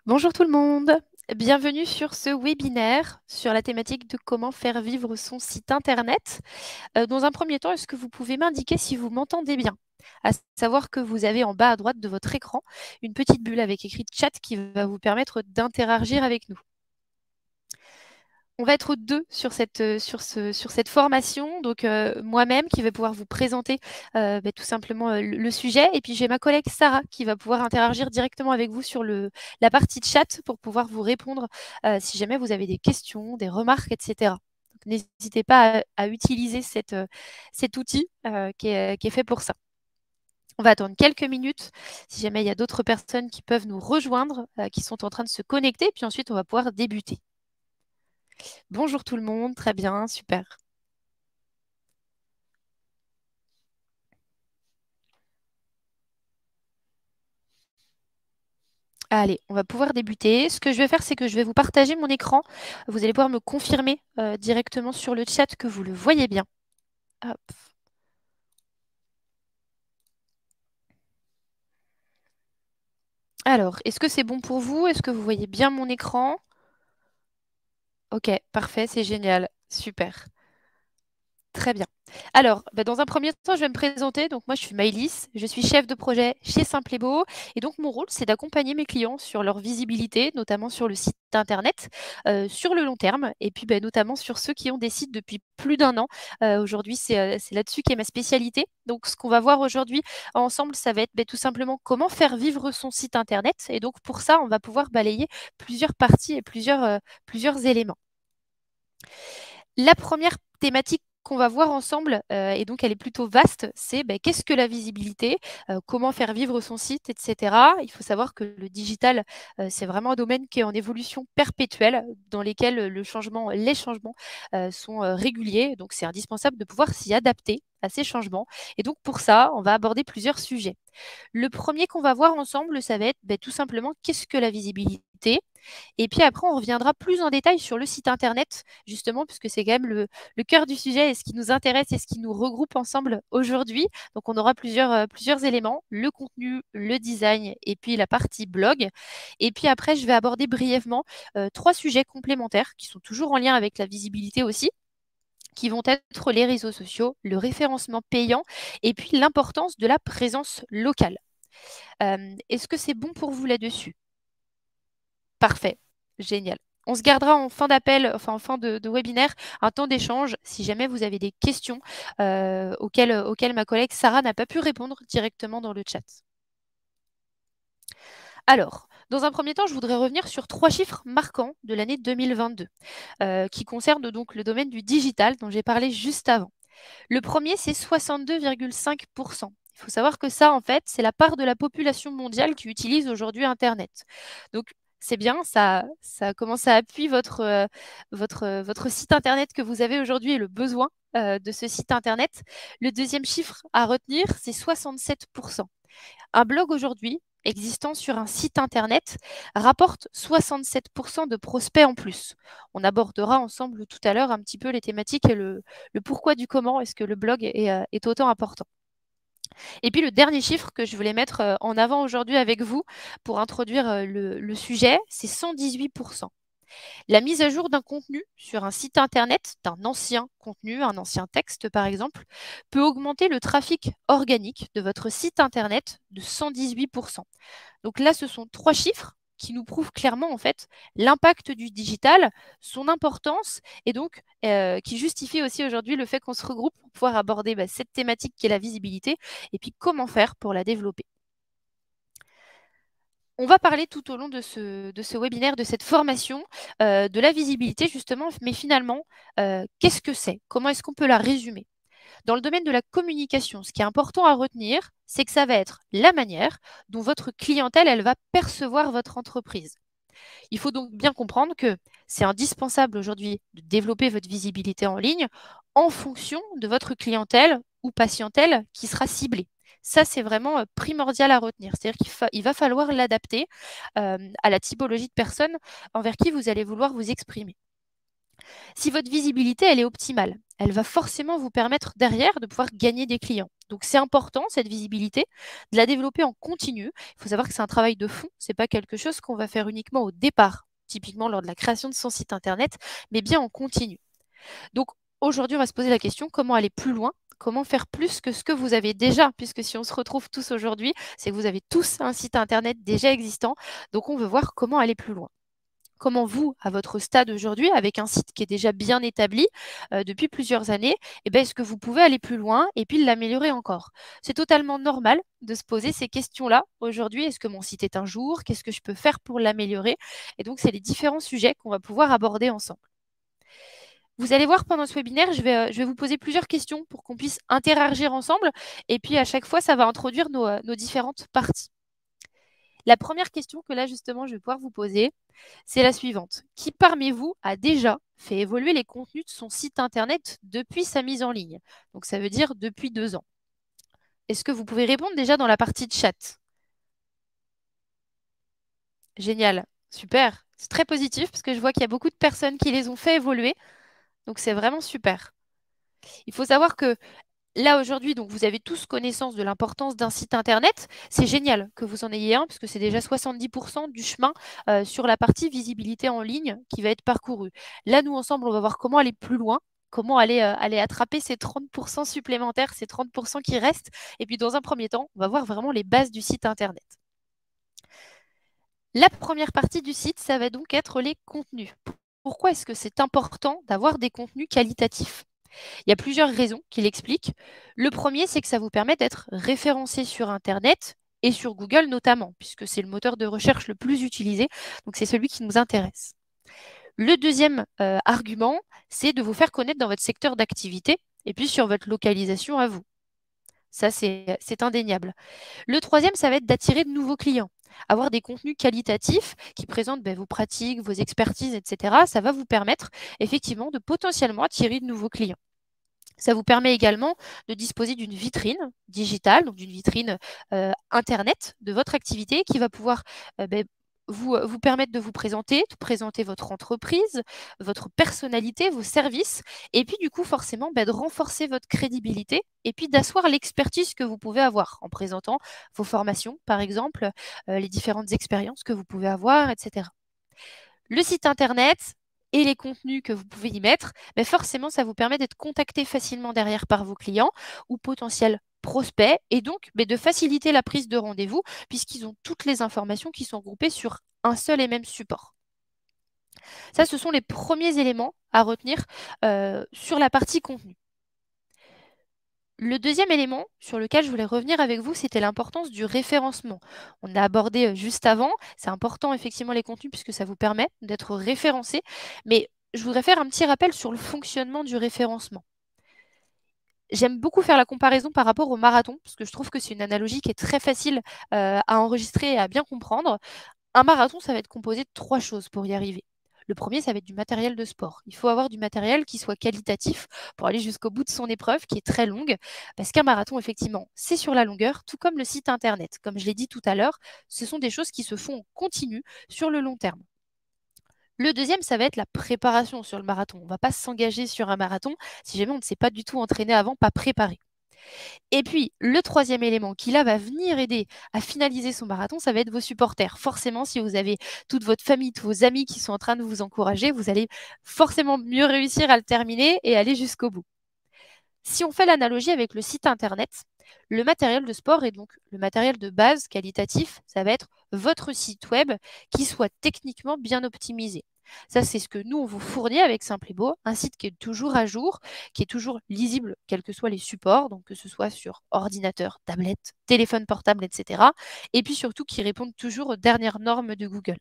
Bonjour tout le monde, bienvenue sur ce webinaire sur la thématique de comment faire vivre son site internet. Dans un premier temps, est-ce que vous pouvez m'indiquer si vous m'entendez bien? À savoir que vous avez en bas à droite de votre écran une petite bulle avec écrit chat qui va vous permettre d'interagir avec nous. On va être 2 sur cette formation, donc moi-même qui vais pouvoir vous présenter, tout simplement, le sujet et puis j'ai ma collègue Sarah qui va pouvoir interagir directement avec vous sur la partie chat pour pouvoir vous répondre, si jamais vous avez des questions, des remarques et cetera. Donc n'hésitez pas à utiliser cet outil, qui est fait pour ça. On va attendre quelques minutes si jamais il y a d'autres personnes qui peuvent nous rejoindre, qui sont en train de se connecter, puis ensuite on va pouvoir débuter. Bonjour tout le monde, très bien, super. Allez, on va pouvoir débuter. Ce que je vais faire, c'est que je vais vous partager mon écran. Vous allez pouvoir me confirmer directement sur le chat que vous le voyez bien. Hop. Alors, est-ce que c'est bon pour vous? Est-ce que vous voyez bien mon écran? Ok, parfait, c'est génial. Super. Très bien. Alors, dans un premier temps, je vais me présenter. Donc, moi, je suis Maëlys, je suis chef de projet chez Simple et Beau. Et donc, mon rôle, c'est d'accompagner mes clients sur leur visibilité, notamment sur le site internet, sur le long terme, et puis notamment sur ceux qui ont des sites depuis plus d'un an. Aujourd'hui, c'est là-dessus qu'est ma spécialité. Donc, ce qu'on va voir aujourd'hui ensemble, ça va être tout simplement comment faire vivre son site internet. Et donc, pour ça, on va pouvoir balayer plusieurs parties et plusieurs éléments. La première thématique qu'on va voir ensemble, et donc elle est plutôt vaste, c'est qu'est-ce que la visibilité? Comment faire vivre son site et cetera. Il faut savoir que le digital, c'est vraiment un domaine qui est en évolution perpétuelle, dans lesquels, les changements, sont, réguliers. Donc c'est indispensable de pouvoir s'y adapter à ces changements et donc pour ça, on va aborder plusieurs sujets. Le premier qu'on va voir ensemble, ça va être, tout simplement, qu'est-ce que la visibilité? Et puis après, on reviendra plus en détail sur le site internet, justement, puisque c'est quand même le cœur du sujet et ce qui nous intéresse et ce qui nous regroupe ensemble aujourd'hui. Donc, on aura plusieurs éléments, le contenu, le design et puis la partie blog. Et puis après, je vais aborder brièvement 3 sujets complémentaires qui sont toujours en lien avec la visibilité aussi, qui vont être les réseaux sociaux, le référencement payant et puis l'importance de la présence locale. Est-ce que c'est bon pour vous là-dessus? Parfait, génial. On se gardera en fin d'appel, enfin en fin de webinaire, un temps d'échange si jamais vous avez des questions auxquelles ma collègue Sarah n'a pas pu répondre directement dans le chat. Alors, dans un premier temps, je voudrais revenir sur 3 chiffres marquants de l'année 2022, qui concernent donc le domaine du digital dont j'ai parlé juste avant. Le premier, c'est 62,5%. Il faut savoir que ça, en fait, c'est la part de la population mondiale qui utilise aujourd'hui Internet. Donc, c'est bien, ça commence à appuyer votre site Internet que vous avez aujourd'hui et le besoin de ce site Internet. Le deuxième chiffre à retenir, c'est 67%. Un blog aujourd'hui existant sur un site internet rapporte 67% de prospects en plus. On abordera ensemble tout à l'heure un petit peu les thématiques et le pourquoi du comment est-ce que le blog est autant important. Et puis le dernier chiffre que je voulais mettre en avant aujourd'hui avec vous pour introduire le sujet, c'est 118%. La mise à jour d'un contenu sur un site internet, d'un ancien contenu, un ancien texte par exemple, peut augmenter le trafic organique de votre site internet de 118%. Donc là, ce sont 3 chiffres qui nous prouvent clairement en fait l'impact du digital, son importance et donc qui justifie aussi aujourd'hui le fait qu'on se regroupe pour pouvoir aborder cette thématique qui est la visibilité et puis comment faire pour la développer. On va parler tout au long de ce webinaire, de cette formation, de la visibilité justement, mais finalement, qu'est-ce que c'est? Comment est-ce qu'on peut la résumer? Dans le domaine de la communication, ce qui est important à retenir, c'est que ça va être la manière dont votre clientèle, elle va percevoir votre entreprise. Il faut donc bien comprendre que c'est indispensable aujourd'hui de développer votre visibilité en ligne en fonction de votre clientèle ou patientèle qui sera ciblée. Ça, c'est vraiment primordial à retenir. C'est-à-dire qu'il va falloir l'adapter à la typologie de personnes envers qui vous allez vouloir vous exprimer. Si votre visibilité, elle est optimale, elle va forcément vous permettre derrière de pouvoir gagner des clients. Donc c'est important, cette visibilité, de la développer en continu. Il faut savoir que c'est un travail de fond, ce n'est pas quelque chose qu'on va faire uniquement au départ, typiquement lors de la création de son site internet, mais bien en continu. Donc aujourd'hui, on va se poser la question, comment aller plus loin? Comment faire plus que ce que vous avez déjà? Puisque si on se retrouve tous aujourd'hui, c'est que vous avez tous un site internet déjà existant. Donc on veut voir comment aller plus loin. Comment vous, à votre stade aujourd'hui, avec un site qui est déjà bien établi depuis plusieurs années, est-ce que vous pouvez aller plus loin et puis l'améliorer encore? C'est totalement normal de se poser ces questions-là aujourd'hui. Est-ce que mon site est un jour? Qu'est-ce que je peux faire pour l'améliorer? Et donc, c'est les différents sujets qu'on va pouvoir aborder ensemble. Vous allez voir pendant ce webinaire, je vais vous poser plusieurs questions pour qu'on puisse interagir ensemble. Et puis, à chaque fois, ça va introduire nos différentes parties. La première question que là, justement, je vais pouvoir vous poser, c'est la suivante. Qui parmi vous a déjà fait évoluer les contenus de son site internet depuis sa mise en ligne? Donc, ça veut dire depuis 2 ans. Est-ce que vous pouvez répondre déjà dans la partie de chat? Génial, super. C'est très positif parce que je vois qu'il y a beaucoup de personnes qui les ont fait évoluer. Donc, c'est vraiment super. Il faut savoir que là, aujourd'hui, donc vous avez tous connaissance de l'importance d'un site internet. C'est génial que vous en ayez un, puisque c'est déjà 70% du chemin sur la partie visibilité en ligne qui va être parcouru. Là, nous, ensemble, on va voir comment aller plus loin, comment aller attraper ces 30% supplémentaires, ces 30% qui restent. Et puis, dans un premier temps, on va voir vraiment les bases du site internet. La première partie du site, ça va donc être les contenus. Pourquoi est-ce que c'est important d'avoir des contenus qualitatifs? Il y a plusieurs raisons qui l'expliquent. Le premier, c'est que ça vous permet d'être référencé sur Internet et sur Google notamment, puisque c'est le moteur de recherche le plus utilisé, donc c'est celui qui nous intéresse. Le deuxième argument, c'est de vous faire connaître dans votre secteur d'activité et puis sur votre localisation à vous. Ça, c'est indéniable. Le troisième, ça va être d'attirer de nouveaux clients. Avoir des contenus qualitatifs qui présentent vos pratiques, vos expertises, etc., ça va vous permettre effectivement de potentiellement attirer de nouveaux clients. Ça vous permet également de disposer d'une vitrine digitale, donc d'une vitrine Internet de votre activité qui va pouvoir vous permettre de vous présenter votre entreprise, votre personnalité, vos services, et puis du coup forcément de renforcer votre crédibilité et puis d'asseoir l'expertise que vous pouvez avoir en présentant vos formations, par exemple, les différentes expériences que vous pouvez avoir, etc. Le site internet et les contenus que vous pouvez y mettre, mais forcément, ça vous permet d'être contacté facilement derrière par vos clients ou potentiels prospects et donc de faciliter la prise de rendez-vous puisqu'ils ont toutes les informations qui sont groupées sur un seul et même support. Ça, ce sont les premiers éléments à retenir sur la partie contenu. Le deuxième élément sur lequel je voulais revenir avec vous, c'était l'importance du référencement. On a abordé juste avant, c'est important effectivement les contenus puisque ça vous permet d'être référencé, mais je voudrais faire un petit rappel sur le fonctionnement du référencement. J'aime beaucoup faire la comparaison par rapport au marathon, parce que je trouve que c'est une analogie qui est très facile à enregistrer et à bien comprendre. Un marathon, ça va être composé de 3 choses pour y arriver. Le premier, ça va être du matériel de sport. Il faut avoir du matériel qui soit qualitatif pour aller jusqu'au bout de son épreuve, qui est très longue, parce qu'un marathon, effectivement, c'est sur la longueur, tout comme le site internet. Comme je l'ai dit tout à l'heure, ce sont des choses qui se font en continu sur le long terme. Le deuxième, ça va être la préparation sur le marathon. On ne va pas s'engager sur un marathon si jamais on ne s'est pas du tout entraîné avant, pas préparé. Et puis, le troisième élément qui là va venir aider à finaliser son marathon, ça va être vos supporters. Forcément, si vous avez toute votre famille, tous vos amis qui sont en train de vous encourager, vous allez forcément mieux réussir à le terminer et aller jusqu'au bout. Si on fait l'analogie avec le site internet, le matériel de sport et donc le matériel de base qualitatif, ça va être votre site web qui soit techniquement bien optimisé. Ça, c'est ce que nous, on vous fournit avec Simple et Beau, un site qui est toujours à jour, qui est toujours lisible, quels que soient les supports, donc que ce soit sur ordinateur, tablette, téléphone portable, etc. Et puis surtout qui répondent toujours aux dernières normes de Google.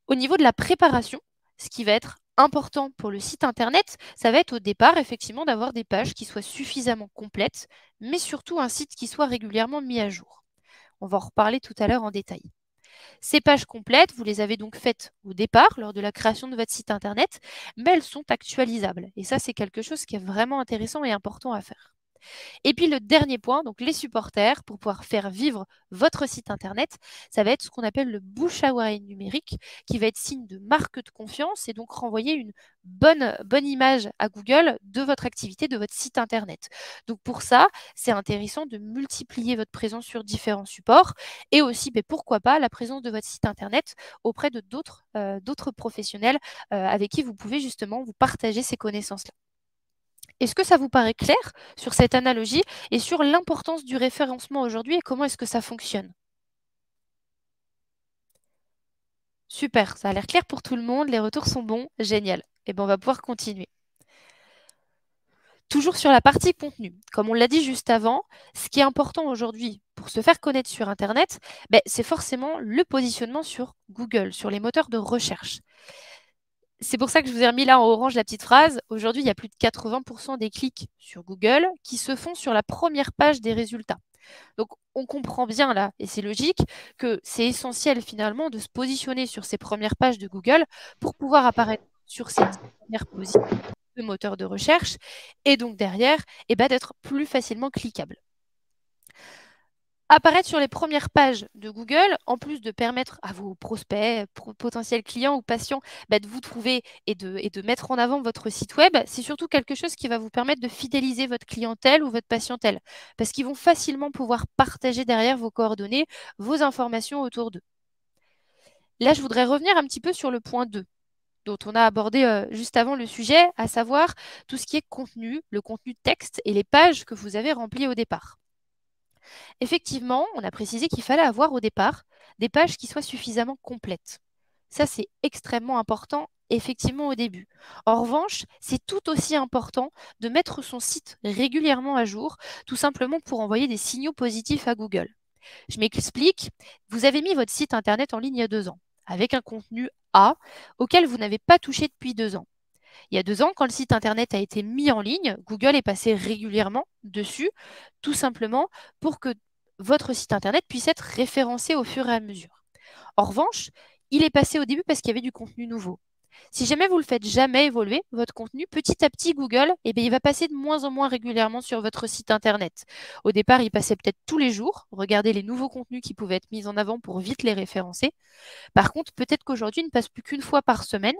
Au niveau de la préparation, ce qui va être important pour le site internet, ça va être au départ effectivement d'avoir des pages qui soient suffisamment complètes, mais surtout un site qui soit régulièrement mis à jour. On va en reparler tout à l'heure en détail. Ces pages complètes, vous les avez donc faites au départ, lors de la création de votre site internet, mais elles sont actualisables. Et ça, c'est quelque chose qui est vraiment intéressant et important à faire. Et puis le dernier point, donc les supporters, pour pouvoir faire vivre votre site internet, ça va être ce qu'on appelle le bouche à oreille numérique, qui va être signe de marque de confiance et donc renvoyer une bonne image à Google de votre activité, de votre site internet. Donc pour ça, c'est intéressant de multiplier votre présence sur différents supports et aussi, pourquoi pas, la présence de votre site internet auprès de d'autres professionnels avec qui vous pouvez justement vous partager ces connaissances-là. Est-ce que ça vous paraît clair sur cette analogie et sur l'importance du référencement aujourd'hui et comment est-ce que ça fonctionne? Super, ça a l'air clair pour tout le monde, les retours sont bons, génial. Et bien, on va pouvoir continuer. Toujours sur la partie contenu, comme on l'a dit juste avant, ce qui est important aujourd'hui pour se faire connaître sur Internet, c'est forcément le positionnement sur Google, sur les moteurs de recherche. C'est pour ça que je vous ai remis là en orange la petite phrase. Aujourd'hui, il y a plus de 80% des clics sur Google qui se font sur la première page des résultats. Donc, on comprend bien là, et c'est logique, que c'est essentiel finalement de se positionner sur ces premières pages de Google pour pouvoir apparaître sur ces 10 premières positions de moteur de recherche et donc derrière, d'être plus facilement cliquable. Apparaître sur les premières pages de Google, en plus de permettre à vos prospects, potentiels clients ou patients de vous trouver et de mettre en avant votre site web, c'est surtout quelque chose qui va vous permettre de fidéliser votre clientèle ou votre patientèle, parce qu'ils vont facilement pouvoir partager derrière vos coordonnées, vos informations autour d'eux. Là, je voudrais revenir un petit peu sur le point 2, dont on a abordé juste avant le sujet, à savoir tout ce qui est contenu, le contenu texte et les pages que vous avez remplies au départ. Effectivement, on a précisé qu'il fallait avoir au départ des pages qui soient suffisamment complètes. Ça, c'est extrêmement important, effectivement, au début. En revanche, c'est tout aussi important de mettre son site régulièrement à jour, tout simplement pour envoyer des signaux positifs à Google. Je m'explique. Vous avez mis votre site Internet en ligne il y a 2 ans, avec un contenu A auquel vous n'avez pas touché depuis 2 ans. Il y a 2 ans, quand le site Internet a été mis en ligne, Google est passé régulièrement dessus, tout simplement pour que votre site Internet puisse être référencé au fur et à mesure. En revanche, il est passé au début parce qu'il y avait du contenu nouveau. Si jamais vous ne le faites jamais évoluer, votre contenu, petit à petit, Google, il va passer de moins en moins régulièrement sur votre site Internet. Au départ, il passait peut-être tous les jours, regarder les nouveaux contenus qui pouvaient être mis en avant pour vite les référencer. Par contre, peut-être qu'aujourd'hui, il ne passe plus qu'une fois par semaine,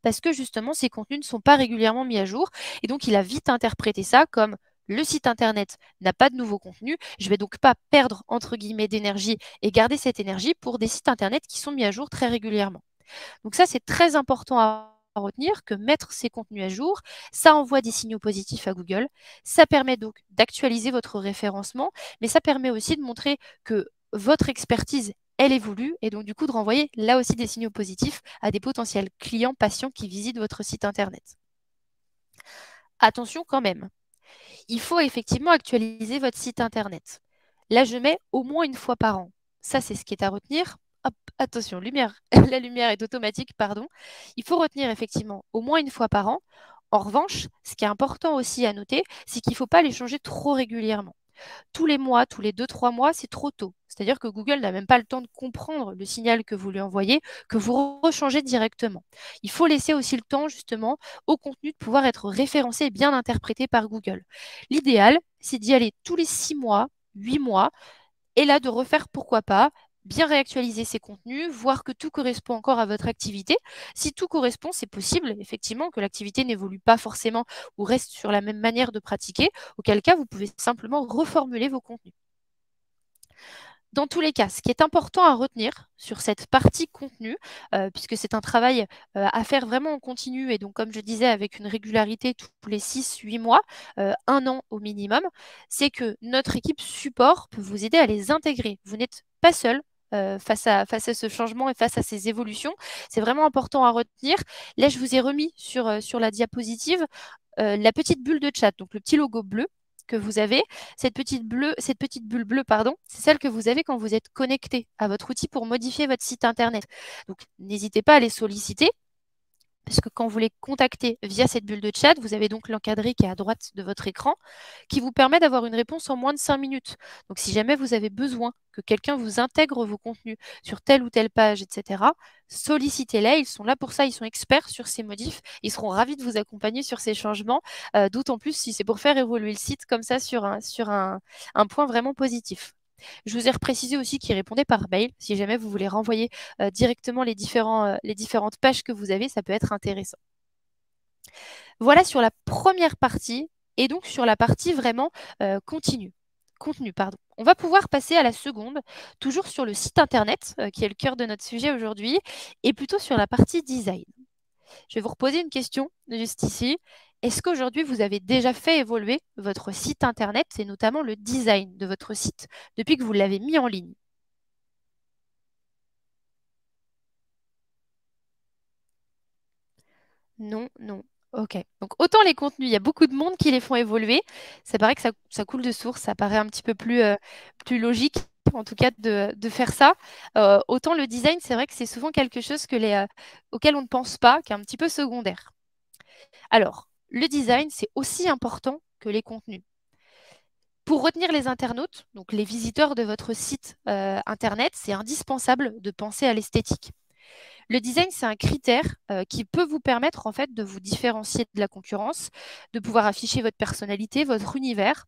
parce que justement, ces contenus ne sont pas régulièrement mis à jour. Et donc, il a vite interprété ça comme le site Internet n'a pas de nouveau contenu. Je ne vais donc pas perdre, entre guillemets, d'énergie et garder cette énergie pour des sites Internet qui sont mis à jour très régulièrement. Donc ça, c'est très important à retenir que mettre ces contenus à jour, ça envoie des signaux positifs à Google. Ça permet donc d'actualiser votre référencement, mais ça permet aussi de montrer que votre expertise, elle évolue et donc du coup de renvoyer là aussi des signaux positifs à des potentiels clients, patients qui visitent votre site Internet. Attention quand même, il faut effectivement actualiser votre site Internet. Là, je mets au moins une fois par an. Ça, c'est ce qui est à retenir. Hop, attention, lumière. La lumière est automatique, pardon. Il faut retenir effectivement au moins une fois par an. En revanche, ce qui est important aussi à noter, c'est qu'il ne faut pas les changer trop régulièrement. Tous les mois, tous les 2-3 mois, c'est trop tôt. C'est-à-dire que Google n'a même pas le temps de comprendre le signal que vous lui envoyez, que vous rechangez directement. Il faut laisser aussi le temps, justement, au contenu de pouvoir être référencé et bien interprété par Google. L'idéal, c'est d'y aller tous les 6 mois, 8 mois, et là, de refaire, pourquoi pas, bien réactualiser ces contenus, voir que tout correspond encore à votre activité. Si tout correspond, c'est possible, effectivement, que l'activité n'évolue pas forcément ou reste sur la même manière de pratiquer, auquel cas, vous pouvez simplement reformuler vos contenus. Dans tous les cas, ce qui est important à retenir sur cette partie contenu, puisque c'est un travail à faire vraiment en continu et donc, comme je disais, avec une régularité tous les 6-8 mois, 1 an au minimum, c'est que notre équipe support peut vous aider à les intégrer. Vous n'êtes pas seul face à ce changement et face à ces évolutions. C'est vraiment important à retenir. Là, je vous ai remis sur la diapositive la petite bulle de chat, donc le petit logo bleu que vous avez. Cette petite bulle bleue, pardon, c'est celle que vous avez quand vous êtes connecté à votre outil pour modifier votre site Internet. Donc, n'hésitez pas à les solliciter. parce que quand vous les contactez via cette bulle de chat, vous avez donc l'encadré qui est à droite de votre écran, qui vous permet d'avoir une réponse en moins de 5 minutes. Donc si jamais vous avez besoin que quelqu'un vous intègre vos contenus sur telle ou telle page, etc., sollicitez-les, ils sont là pour ça, ils sont experts sur ces modifs, ils seront ravis de vous accompagner sur ces changements, d'autant plus si c'est pour faire évoluer le site comme ça sur un point vraiment positif. Je vous ai reprécisé aussi qu'ils répondaient par mail. Si jamais vous voulez renvoyer directement les différentes pages que vous avez, ça peut être intéressant. Voilà sur la première partie et donc sur la partie vraiment contenu. Pardon. On va pouvoir passer à la seconde, toujours sur le site internet, qui est le cœur de notre sujet aujourd'hui, et plutôt sur la partie design. Je vais vous reposer une question juste ici. Est-ce qu'aujourd'hui, vous avez déjà fait évoluer votre site internet et notamment le design de votre site depuis que vous l'avez mis en ligne? Non, non. Ok. Donc autant les contenus, il y a beaucoup de monde qui les font évoluer. Ça paraît que ça coule de source, ça paraît un petit peu plus logique, en tout cas, de faire ça. Autant le design, c'est vrai que c'est souvent quelque chose auquel on ne pense pas, qui est un petit peu secondaire. Alors, le design, c'est aussi important que les contenus. Pour retenir les internautes, donc les visiteurs de votre site internet, c'est indispensable de penser à l'esthétique. Le design, c'est un critère qui peut vous permettre en fait de vous différencier de la concurrence, de pouvoir afficher votre personnalité, votre univers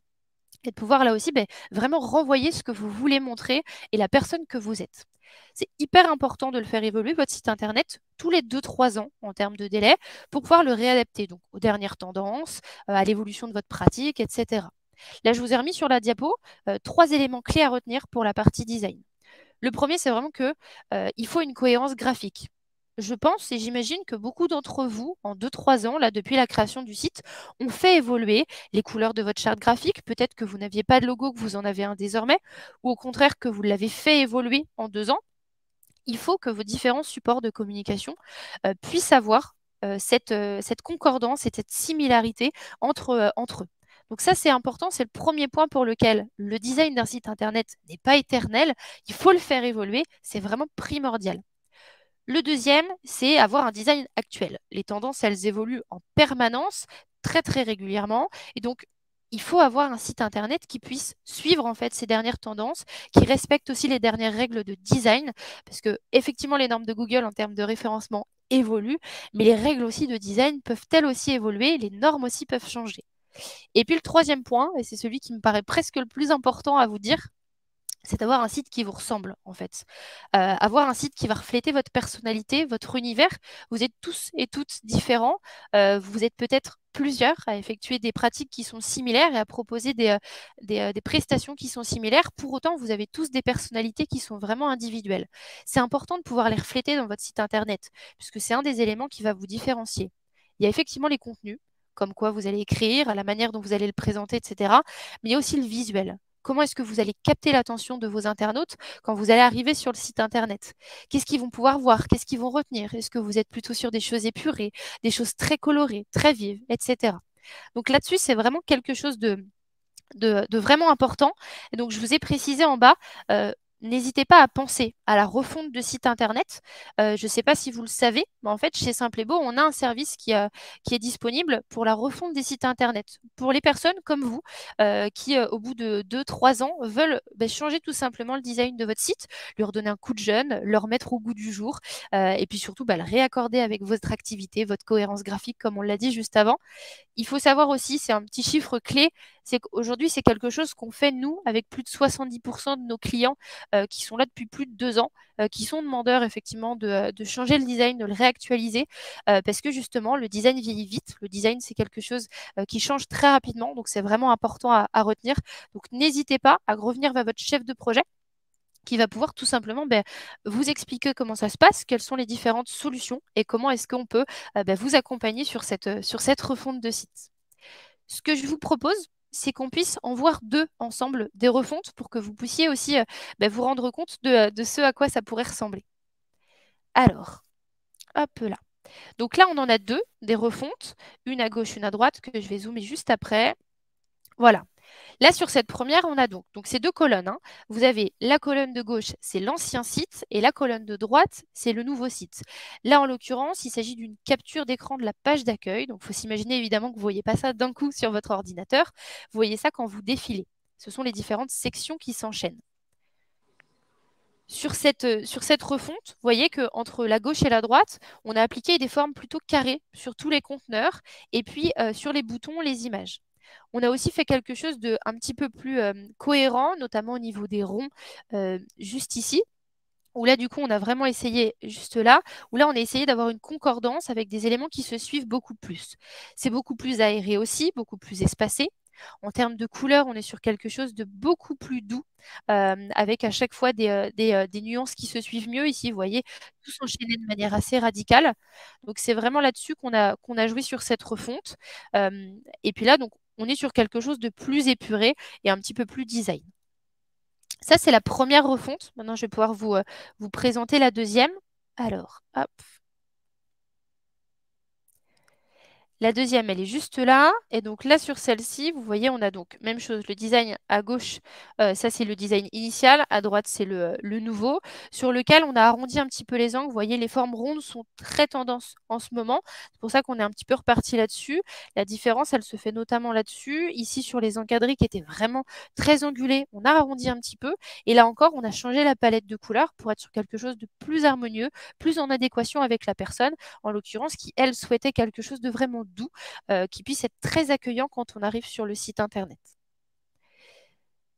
et de pouvoir là aussi vraiment renvoyer ce que vous voulez montrer et la personne que vous êtes. C'est hyper important de le faire évoluer, votre site internet, tous les 2-3 ans en termes de délai pour pouvoir le réadapter donc, aux dernières tendances, à l'évolution de votre pratique, etc. Là, je vous ai remis sur la diapo 3 éléments clés à retenir pour la partie design. Le premier, c'est vraiment que il faut une cohérence graphique. Je pense et j'imagine que beaucoup d'entre vous, en 2-3 ans, là, depuis la création du site, ont fait évoluer les couleurs de votre charte graphique. Peut-être que vous n'aviez pas de logo, que vous en avez un désormais, ou au contraire que vous l'avez fait évoluer en 2 ans. Il faut que vos différents supports de communication puissent avoir cette concordance et cette similarité entre eux. Donc ça, c'est important, c'est le premier point pour lequel le design d'un site Internet n'est pas éternel, il faut le faire évoluer, c'est vraiment primordial. Le deuxième, c'est avoir un design actuel. Les tendances, elles évoluent en permanence, très très régulièrement, et donc il faut avoir un site internet qui puisse suivre en fait ces dernières tendances, qui respecte aussi les dernières règles de design, parce que effectivement les normes de Google en termes de référencement évoluent, mais les règles aussi de design peuvent elles aussi évoluer, les normes aussi peuvent changer. Et puis le troisième point, et c'est celui qui me paraît presque le plus important à vous dire, c'est d'avoir un site qui vous ressemble, en fait. Avoir un site qui va refléter votre personnalité, votre univers. Vous êtes tous et toutes différents. Vous êtes peut-être plusieurs à effectuer des pratiques qui sont similaires et à proposer des prestations qui sont similaires. Pour autant, vous avez tous des personnalités qui sont vraiment individuelles. C'est important de pouvoir les refléter dans votre site Internet, puisque c'est un des éléments qui va vous différencier. Il y a effectivement les contenus, comme quoi vous allez écrire, la manière dont vous allez le présenter, etc. Mais il y a aussi le visuel. Comment est-ce que vous allez capter l'attention de vos internautes quand vous allez arriver sur le site internet? Qu'est-ce qu'ils vont pouvoir voir? Qu'est-ce qu'ils vont retenir? Est-ce que vous êtes plutôt sur des choses épurées, des choses très colorées, très vives, etc. Donc là-dessus, c'est vraiment quelque chose de vraiment important. Et donc, je vous ai précisé en bas, n'hésitez pas à penser à la refonte de site internet. Je ne sais pas si vous le savez, mais en fait, chez Simple et Beau, on a un service qui est disponible pour la refonte des sites internet. Pour les personnes comme vous, qui, au bout de 2-3 ans, veulent changer tout simplement le design de votre site, lui redonner un coup de jeune, le remettre au goût du jour, et puis surtout le réaccorder avec votre activité, votre cohérence graphique, comme on l'a dit juste avant. Il faut savoir aussi, c'est un petit chiffre clé, c'est qu'aujourd'hui, c'est quelque chose qu'on fait, nous, avec plus de 70% de nos clients qui sont là depuis plus de 2 ans, qui sont demandeurs, effectivement, de changer le design, de le réactualiser, parce que, justement, le design vieillit vite. Le design, c'est quelque chose qui change très rapidement, donc c'est vraiment important à retenir. Donc, n'hésitez pas à revenir vers votre chef de projet qui va pouvoir tout simplement vous expliquer comment ça se passe, quelles sont les différentes solutions et comment est-ce qu'on peut vous accompagner sur cette refonte de site. Ce que je vous propose, c'est qu'on puisse en voir deux ensemble des refontes pour que vous puissiez aussi vous rendre compte de ce à quoi ça pourrait ressembler. Alors, hop là. Donc là, on en a deux, des refontes, une à gauche, une à droite, que je vais zoomer juste après. Voilà. Là, sur cette première, on a donc ces deux colonnes, hein. Vous avez la colonne de gauche, c'est l'ancien site, et la colonne de droite, c'est le nouveau site. Là, en l'occurrence, il s'agit d'une capture d'écran de la page d'accueil. Donc, il faut s'imaginer évidemment que vous ne voyez pas ça d'un coup sur votre ordinateur. Vous voyez ça quand vous défilez. Ce sont les différentes sections qui s'enchaînent. Sur cette refonte, vous voyez qu'entre la gauche et la droite, on a appliqué des formes plutôt carrées sur tous les conteneurs et puis sur les boutons, les images. On a aussi fait quelque chose de un petit peu plus cohérent, notamment au niveau des ronds, juste ici, où là, du coup, on a vraiment essayé, juste là, où là, on a essayé d'avoir une concordance avec des éléments qui se suivent beaucoup plus. C'est beaucoup plus aéré aussi, beaucoup plus espacé. En termes de couleur, on est sur quelque chose de beaucoup plus doux, avec à chaque fois des nuances qui se suivent mieux. Ici, vous voyez, tout s'enchaîner de manière assez radicale. Donc, c'est vraiment là-dessus qu'on a joué sur cette refonte. Et puis là, donc, on est sur quelque chose de plus épuré et un petit peu plus design. Ça, c'est la première refonte. Maintenant, je vais pouvoir vous présenter la deuxième. Alors, hop. La deuxième, elle est juste là. Et donc là, sur celle-ci, vous voyez, on a donc même chose, le design à gauche, ça c'est le design initial. À droite, c'est le nouveau, sur lequel on a arrondi un petit peu les angles. Vous voyez, les formes rondes sont très tendance en ce moment. C'est pour ça qu'on est un petit peu reparti là-dessus. La différence, elle se fait notamment là-dessus. Ici, sur les encadrés qui étaient vraiment très angulés, on a arrondi un petit peu. Et là encore, on a changé la palette de couleurs pour être sur quelque chose de plus harmonieux, plus en adéquation avec la personne, en l'occurrence, qui, elle, souhaitait quelque chose de vraiment doux, qui puisse être très accueillant quand on arrive sur le site internet.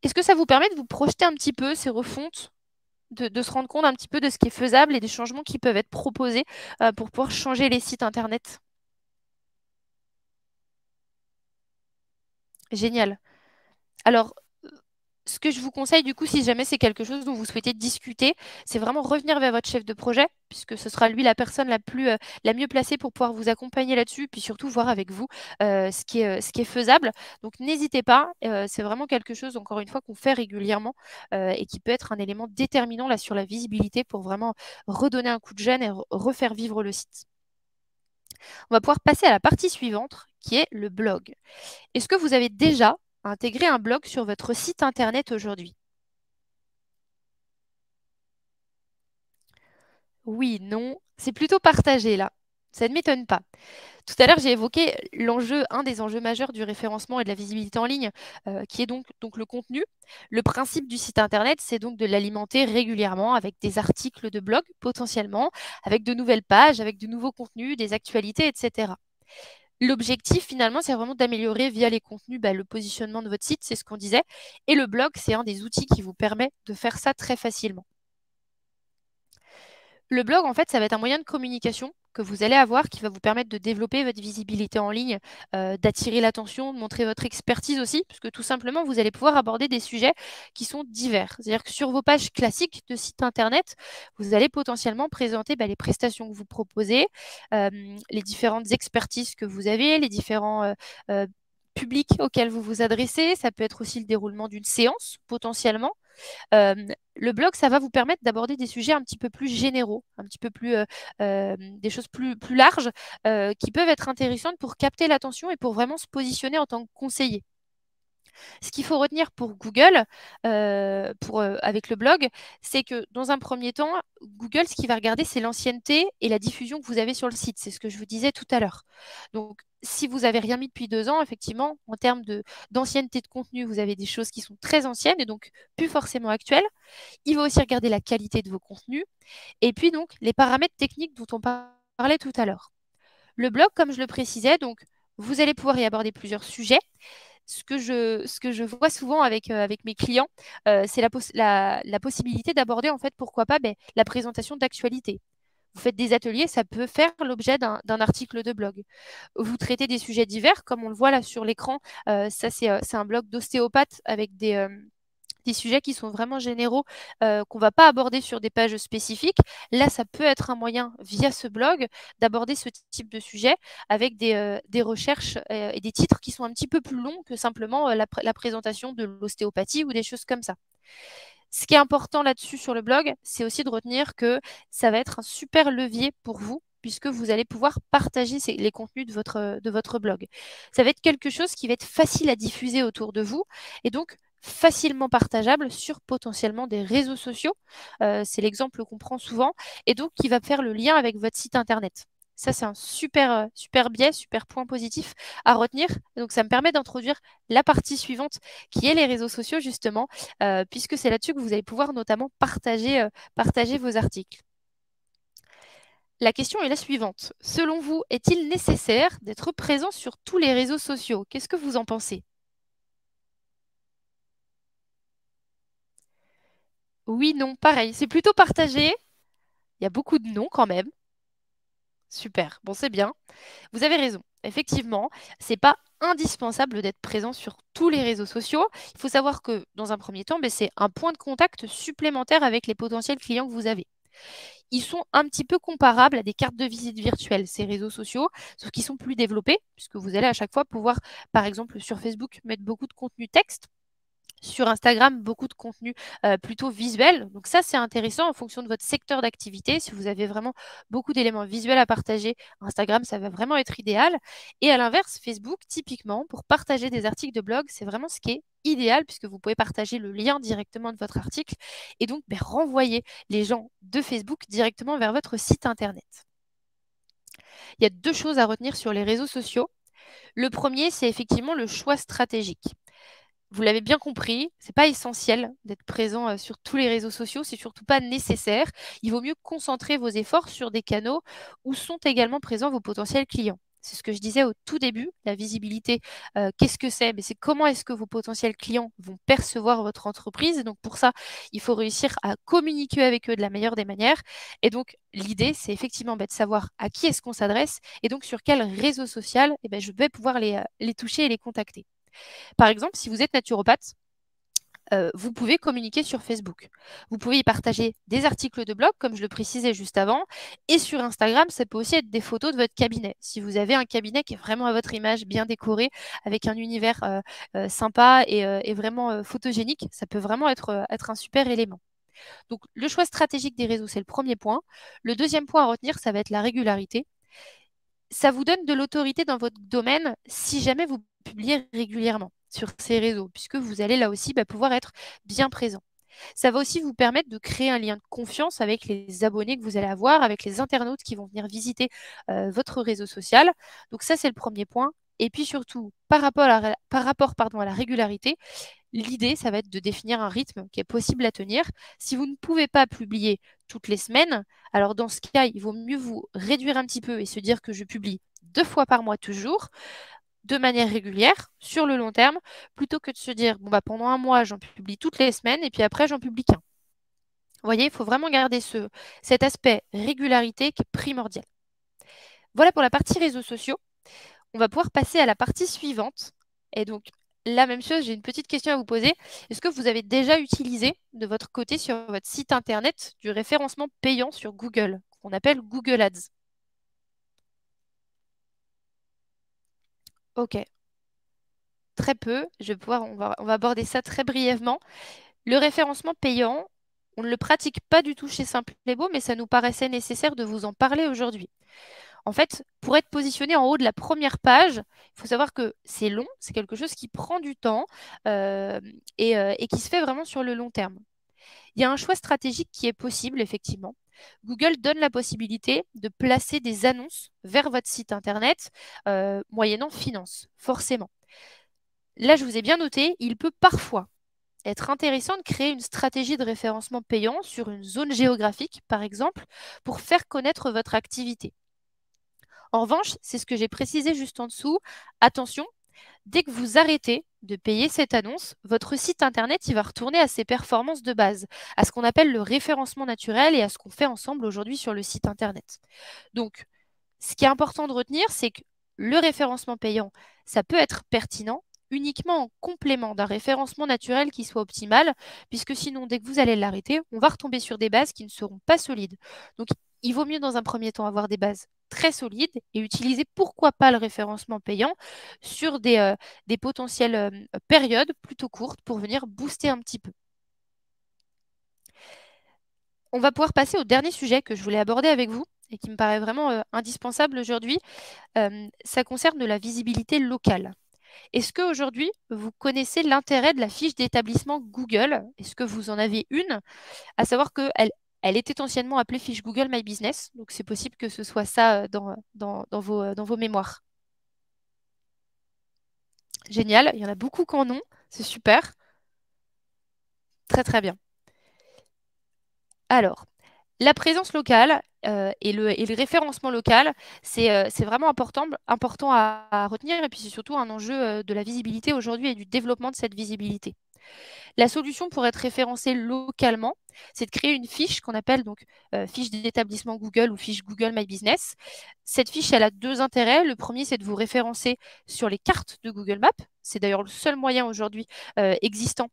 Est-ce que ça vous permet de vous projeter un petit peu ces refontes, de se rendre compte un petit peu de ce qui est faisable et des changements qui peuvent être proposés pour pouvoir changer les sites internet? Génial. Alors, ce que je vous conseille, du coup, si jamais c'est quelque chose dont vous souhaitez discuter, c'est vraiment revenir vers votre chef de projet, puisque ce sera lui la personne la mieux placée pour pouvoir vous accompagner là-dessus, puis surtout voir avec vous ce qui est faisable. Donc, n'hésitez pas. C'est vraiment quelque chose, encore une fois, qu'on fait régulièrement et qui peut être un élément déterminant là sur la visibilité pour vraiment redonner un coup de jeune et refaire vivre le site. On va pouvoir passer à la partie suivante, qui est le blog. Est-ce que vous avez déjà intégré un blog sur votre site internet aujourd'hui? Oui, non, c'est plutôt partagé là. Ça ne m'étonne pas. Tout à l'heure, j'ai évoqué un des enjeux majeurs du référencement et de la visibilité en ligne, qui est donc le contenu. Le principe du site internet, c'est donc de l'alimenter régulièrement avec des articles de blog potentiellement, avec de nouvelles pages, avec de nouveaux contenus, des actualités, etc. L'objectif, finalement, c'est vraiment d'améliorer via les contenus le positionnement de votre site, c'est ce qu'on disait. Et le blog, c'est un des outils qui vous permet de faire ça très facilement. Le blog, en fait, ça va être un moyen de communication que vous allez avoir qui va vous permettre de développer votre visibilité en ligne, d'attirer l'attention, de montrer votre expertise aussi, puisque tout simplement, vous allez pouvoir aborder des sujets qui sont divers. C'est-à-dire que sur vos pages classiques de site internet, vous allez potentiellement présenter les prestations que vous proposez, les différentes expertises que vous avez, les différents publics auxquels vous vous adressez. Ça peut être aussi le déroulement d'une séance potentiellement. Le blog, ça va vous permettre d'aborder des sujets un petit peu plus généraux, un petit peu plus des choses plus larges, qui peuvent être intéressantes pour capter l'attention et pour vraiment se positionner en tant que conseiller. Ce qu'il faut retenir pour Google, avec le blog, c'est que dans un premier temps, Google, ce qu'il va regarder, c'est l'ancienneté et la diffusion que vous avez sur le site. C'est ce que je vous disais tout à l'heure. Donc, si vous n'avez rien mis depuis 2 ans, effectivement, en termes d'ancienneté de contenu, vous avez des choses qui sont très anciennes et donc plus forcément actuelles. Il va aussi regarder la qualité de vos contenus et puis donc les paramètres techniques dont on parlait tout à l'heure. Le blog, comme je le précisais, donc vous allez pouvoir y aborder plusieurs sujets. Ce que je vois souvent avec mes clients, c'est la possibilité d'aborder, en fait, pourquoi pas, la présentation d'actualité. Vous faites des ateliers, ça peut faire l'objet d'un article de blog. Vous traitez des sujets divers, comme on le voit là sur l'écran. Ça, c'est un blog d'ostéopathe avec des sujets qui sont vraiment généraux, qu'on ne va pas aborder sur des pages spécifiques. Là, ça peut être un moyen, via ce blog, d'aborder ce type de sujet avec des recherches et des titres qui sont un petit peu plus longs que simplement la présentation de l'ostéopathie ou des choses comme ça. Ce qui est important là-dessus sur le blog, c'est aussi de retenir que ça va être un super levier pour vous puisque vous allez pouvoir partager les contenus de votre blog. Ça va être quelque chose qui va être facile à diffuser autour de vous et donc facilement partageable sur potentiellement des réseaux sociaux. C'est l'exemple qu'on prend souvent et donc qui va faire le lien avec votre site internet. Ça, c'est un super biais, super point positif à retenir. Donc, ça me permet d'introduire la partie suivante qui est les réseaux sociaux, justement, puisque c'est là-dessus que vous allez pouvoir notamment partager vos articles. La question est la suivante. Selon vous, est-il nécessaire d'être présent sur tous les réseaux sociaux? Qu'est-ce que vous en pensez? Oui, non, pareil. C'est plutôt partagé. Il y a beaucoup de non quand même. Super. Bon, c'est bien. Vous avez raison. Effectivement, c'est pas indispensable d'être présent sur tous les réseaux sociaux. Il faut savoir que dans un premier temps, ben, c'est un point de contact supplémentaire avec les potentiels clients que vous avez. Ils sont un petit peu comparables à des cartes de visite virtuelles, ces réseaux sociaux, sauf qu'ils sont plus développés, puisque vous allez à chaque fois pouvoir, par exemple, sur Facebook, mettre beaucoup de contenu texte. Sur Instagram, beaucoup de contenu plutôt visuel. Donc ça, c'est intéressant en fonction de votre secteur d'activité. Si vous avez vraiment beaucoup d'éléments visuels à partager, Instagram, ça va vraiment être idéal. Et à l'inverse, Facebook, typiquement, pour partager des articles de blog, c'est vraiment ce qui est idéal puisque vous pouvez partager le lien directement de votre article et donc renvoyer les gens de Facebook directement vers votre site Internet. Il y a deux choses à retenir sur les réseaux sociaux. Le premier, c'est effectivement le choix stratégique. Vous l'avez bien compris, c'est pas essentiel d'être présent sur tous les réseaux sociaux, c'est surtout pas nécessaire. Il vaut mieux concentrer vos efforts sur des canaux où sont également présents vos potentiels clients. C'est ce que je disais au tout début, la visibilité. Qu'est-ce que c'est? C'est comment est-ce que vos potentiels clients vont percevoir votre entreprise. Donc pour ça, il faut réussir à communiquer avec eux de la meilleure des manières. Et donc l'idée, c'est effectivement de savoir à qui est-ce qu'on s'adresse et donc sur quel réseau social je vais pouvoir les toucher et les contacter. Par exemple, si vous êtes naturopathe, vous pouvez communiquer sur Facebook. Vous pouvez y partager des articles de blog, comme je le précisais juste avant. Et sur Instagram, ça peut aussi être des photos de votre cabinet. Si vous avez un cabinet qui est vraiment à votre image, bien décoré, avec un univers sympa et vraiment photogénique, ça peut vraiment être un super élément. Donc, le choix stratégique des réseaux, c'est le premier point. Le deuxième point à retenir, ça va être la régularité. Ça vous donne de l'autorité dans votre domaine si jamais vous publiez régulièrement sur ces réseaux, puisque vous allez là aussi pouvoir être bien présent. Ça va aussi vous permettre de créer un lien de confiance avec les abonnés que vous allez avoir, avec les internautes qui vont venir visiter votre réseau social. Donc ça, c'est le premier point. Et puis surtout, par rapport à la régularité, l'idée, ça va être de définir un rythme qui est possible à tenir. Si vous ne pouvez pas publier toutes les semaines, alors dans ce cas, il vaut mieux vous réduire un petit peu et se dire que je publie 2 fois par mois toujours, de manière régulière, sur le long terme, plutôt que de se dire, bon, pendant un mois, j'en publie toutes les semaines et puis après, j'en publie qu'un. Vous voyez, il faut vraiment garder cet aspect régularité qui est primordial. Voilà pour la partie réseaux sociaux. On va pouvoir passer à la partie suivante. Et donc, la même chose, j'ai une petite question à vous poser. Est-ce que vous avez déjà utilisé de votre côté sur votre site internet du référencement payant sur Google, qu'on appelle Google Ads? Ok, très peu. On va aborder ça très brièvement. Le référencement payant, on ne le pratique pas du tout chez Simple et Beau, mais ça nous paraissait nécessaire de vous en parler aujourd'hui. En fait, pour être positionné en haut de la première page, il faut savoir que c'est long, c'est quelque chose qui prend du temps euh, et qui se fait vraiment sur le long terme. Il y a un choix stratégique qui est possible, effectivement. Google donne la possibilité de placer des annonces vers votre site Internet, moyennant finance, forcément. Là, je vous ai bien noté, il peut parfois être intéressant de créer une stratégie de référencement payant sur une zone géographique, par exemple, pour faire connaître votre activité. En revanche, c'est ce que j'ai précisé juste en dessous. Attention, dès que vous arrêtez de payer cette annonce, votre site internet il va retourner à ses performances de base, à ce qu'on appelle le référencement naturel et à ce qu'on fait ensemble aujourd'hui sur le site internet. Donc, ce qui est important de retenir, c'est que le référencement payant, ça peut être pertinent uniquement en complément d'un référencement naturel qui soit optimal, puisque sinon, dès que vous allez l'arrêter, on va retomber sur des bases qui ne seront pas solides. Donc, il vaut mieux dans un premier temps avoir des bases très solides et utiliser pourquoi pas le référencement payant sur des potentielles périodes plutôt courtes pour venir booster un petit peu. On va pouvoir passer au dernier sujet que je voulais aborder avec vous. et qui me paraît vraiment indispensable aujourd'hui, ça concerne la visibilité locale. Est-ce qu'aujourd'hui, vous connaissez l'intérêt de la fiche d'établissement Google? Est-ce que vous en avez une? À savoir qu'elle était anciennement appelée fiche Google My Business, donc c'est possible que ce soit ça dans vos mémoires. Génial, il y en a beaucoup qui en ont, c'est super. Très très bien. Alors, la présence locale et le référencement local, c'est vraiment important à retenir et puis c'est surtout un enjeu de la visibilité aujourd'hui et du développement de cette visibilité. La solution pour être référencé localement, c'est de créer une fiche qu'on appelle donc fiche d'établissement Google ou fiche Google My Business. Cette fiche, elle a deux intérêts. Le premier, c'est de vous référencer sur les cartes de Google Maps. C'est d'ailleurs le seul moyen aujourd'hui existant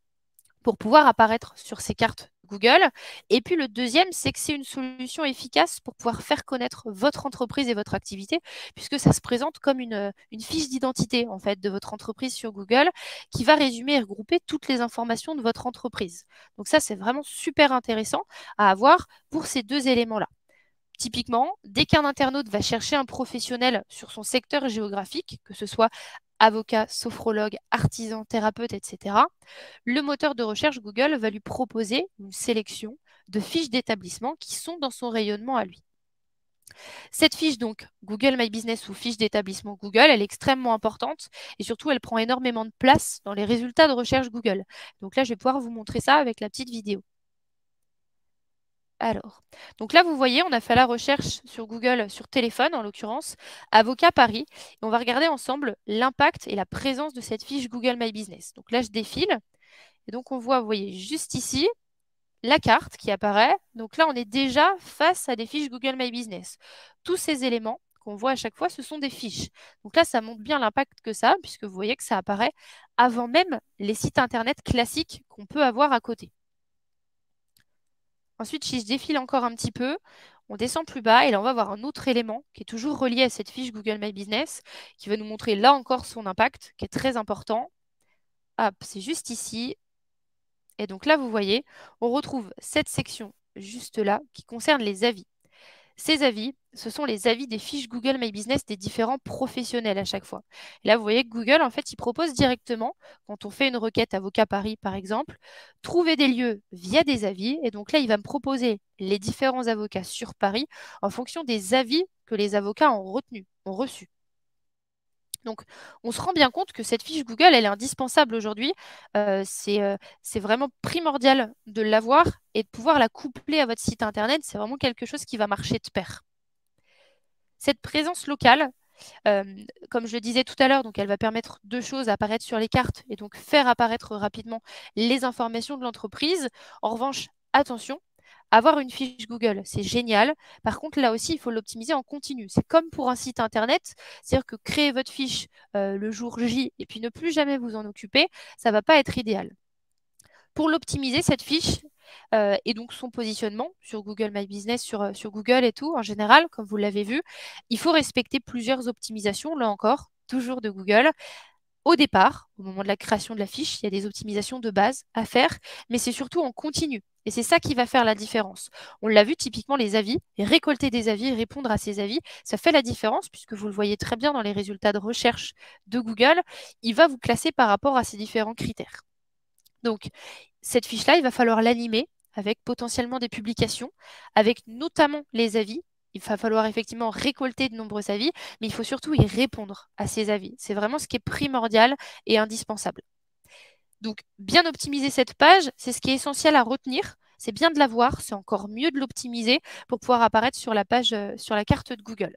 pour pouvoir apparaître sur ces cartes Google. Et puis le deuxième, c'est que c'est une solution efficace pour pouvoir faire connaître votre entreprise et votre activité, puisque ça se présente comme une fiche d'identité en fait de votre entreprise sur Google, qui va résumer et regrouper toutes les informations de votre entreprise. Donc ça, c'est vraiment super intéressant à avoir pour ces deux éléments-là. Typiquement, dès qu'un internaute va chercher un professionnel sur son secteur géographique, que ce soit avocat, sophrologue, artisan, thérapeute, etc., le moteur de recherche Google va lui proposer une sélection de fiches d'établissement qui sont dans son rayonnement à lui. Cette fiche, donc, Google My Business ou fiche d'établissement Google, elle est extrêmement importante et surtout, elle prend énormément de place dans les résultats de recherche Google. Donc là, je vais pouvoir vous montrer ça avec la petite vidéo. Alors, donc là, vous voyez, on a fait la recherche sur Google, sur téléphone en l'occurrence, avocat Paris. Et on va regarder ensemble l'impact et la présence de cette fiche Google My Business. Donc là, je défile. Et donc, on voit, vous voyez, juste ici, la carte qui apparaît. Donc là, on est déjà face à des fiches Google My Business. Tous ces éléments qu'on voit à chaque fois, ce sont des fiches. Donc là, ça montre bien l'impact que ça a, puisque vous voyez que ça apparaît avant même les sites Internet classiques qu'on peut avoir à côté. Ensuite, si je défile encore un petit peu, on descend plus bas et là, on va voir un autre élément qui est toujours relié à cette fiche Google My Business, qui va nous montrer là encore son impact, qui est très important. Hop, c'est juste ici. Et donc là, vous voyez, on retrouve cette section juste là qui concerne les avis. Ces avis, ce sont les avis des fiches Google My Business des différents professionnels à chaque fois. Et là, vous voyez que Google, en fait, il propose directement, quand on fait une requête avocat Paris, par exemple, trouver des lieux via des avis. Et donc là, il va me proposer les différents avocats sur Paris en fonction des avis que les avocats ont retenus, ont reçus. Donc, on se rend bien compte que cette fiche Google, elle est indispensable aujourd'hui. C'est vraiment primordial de l'avoir et de pouvoir la coupler à votre site Internet. C'est vraiment quelque chose qui va marcher de pair. Cette présence locale, comme je le disais tout à l'heure, donc elle va permettre deux choses, apparaître sur les cartes et donc faire apparaître rapidement les informations de l'entreprise. En revanche, attention, avoir une fiche Google, c'est génial. Par contre, là aussi, il faut l'optimiser en continu. C'est comme pour un site Internet, c'est-à-dire que créer votre fiche le jour J et puis ne plus jamais vous en occuper, ça ne va pas être idéal. Pour l'optimiser, cette fiche, et donc son positionnement sur Google My Business, sur Google et tout, en général, comme vous l'avez vu, il faut respecter plusieurs optimisations, là encore, toujours de Google. Au départ, au moment de la création de la fiche, il y a des optimisations de base à faire, mais c'est surtout en continu. Et c'est ça qui va faire la différence. On l'a vu typiquement les avis, et récolter des avis, répondre à ces avis, ça fait la différence puisque vous le voyez très bien dans les résultats de recherche de Google, il va vous classer par rapport à ces différents critères. Donc, cette fiche-là, il va falloir l'animer avec potentiellement des publications, avec notamment les avis. Il va falloir effectivement récolter de nombreux avis, mais il faut surtout y répondre à ces avis. C'est vraiment ce qui est primordial et indispensable. Donc, bien optimiser cette page, c'est ce qui est essentiel à retenir. C'est bien de l'avoir, c'est encore mieux de l'optimiser pour pouvoir apparaître sur la page, sur la carte de Google.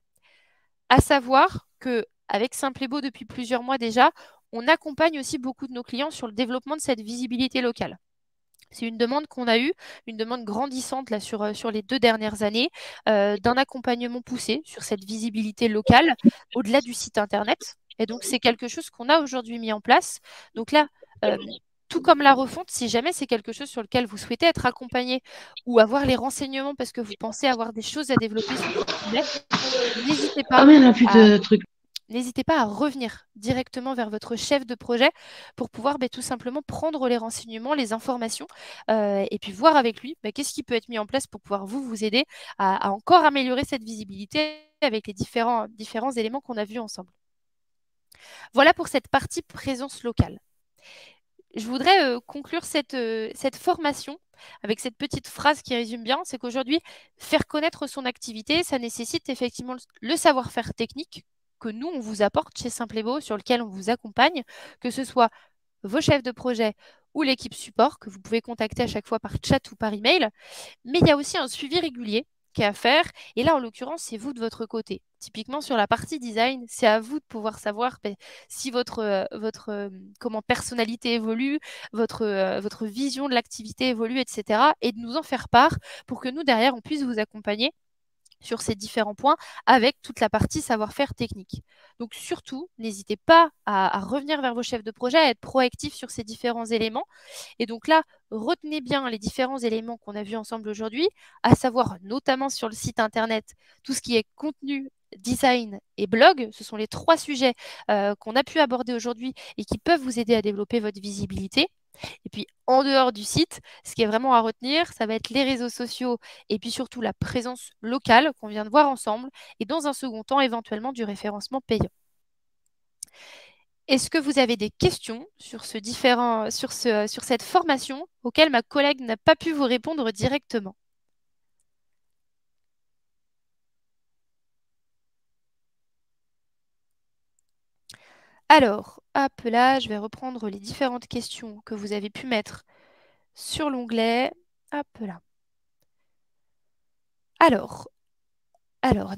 À savoir qu'avec Simple et Beau, depuis plusieurs mois déjà, on accompagne aussi beaucoup de nos clients sur le développement de cette visibilité locale. C'est une demande qu'on a eue, une demande grandissante là, sur les 2 dernières années, d'un accompagnement poussé sur cette visibilité locale au-delà du site Internet. Et donc, c'est quelque chose qu'on a aujourd'hui mis en place. Donc là, tout comme la refonte, si jamais c'est quelque chose sur lequel vous souhaitez être accompagné ou avoir les renseignements parce que vous pensez avoir des choses à développer sur ce sujet, n'hésitez pas Ah mais elle a plus à de trucs. n'hésitez pas à revenir directement vers votre chef de projet pour pouvoir tout simplement prendre les renseignements, les informations et puis voir avec lui qu'est-ce qui peut être mis en place pour pouvoir vous aider à encore améliorer cette visibilité avec les différents éléments qu'on a vus ensemble. Voilà pour cette partie présence locale. Je voudrais conclure cette formation avec cette petite phrase qui résume bien, c'est qu'aujourd'hui, faire connaître son activité, ça nécessite effectivement le savoir-faire technique que nous, on vous apporte chez Simple et Beau, sur lequel on vous accompagne, que ce soit vos chefs de projet ou l'équipe support que vous pouvez contacter à chaque fois par chat ou par email. Mais il y a aussi un suivi régulier qui est à faire. Et là, en l'occurrence, c'est vous de votre côté. Typiquement, sur la partie design, c'est à vous de pouvoir savoir si votre comment personnalité évolue, votre vision de l'activité évolue, etc. Et de nous en faire part pour que nous, derrière, on puisse vous accompagner sur ces différents points avec toute la partie savoir-faire technique. Donc surtout, n'hésitez pas à revenir vers vos chefs de projet, à être proactifs sur ces différents éléments. Et donc là, retenez bien les différents éléments qu'on a vus ensemble aujourd'hui, à savoir notamment sur le site internet, tout ce qui est contenu, design et blog. Ce sont les 3 sujets qu'on a pu aborder aujourd'hui et qui peuvent vous aider à développer votre visibilité. Et puis, en dehors du site, ce qui est vraiment à retenir, ça va être les réseaux sociaux et puis surtout la présence locale qu'on vient de voir ensemble et dans un second temps, éventuellement du référencement payant. Est-ce que vous avez des questions sur cette formation auxquelles ma collègue n'a pas pu vous répondre directement? Alors, hop là, je vais reprendre les différentes questions que vous avez pu mettre sur l'onglet. Hop là. Alors,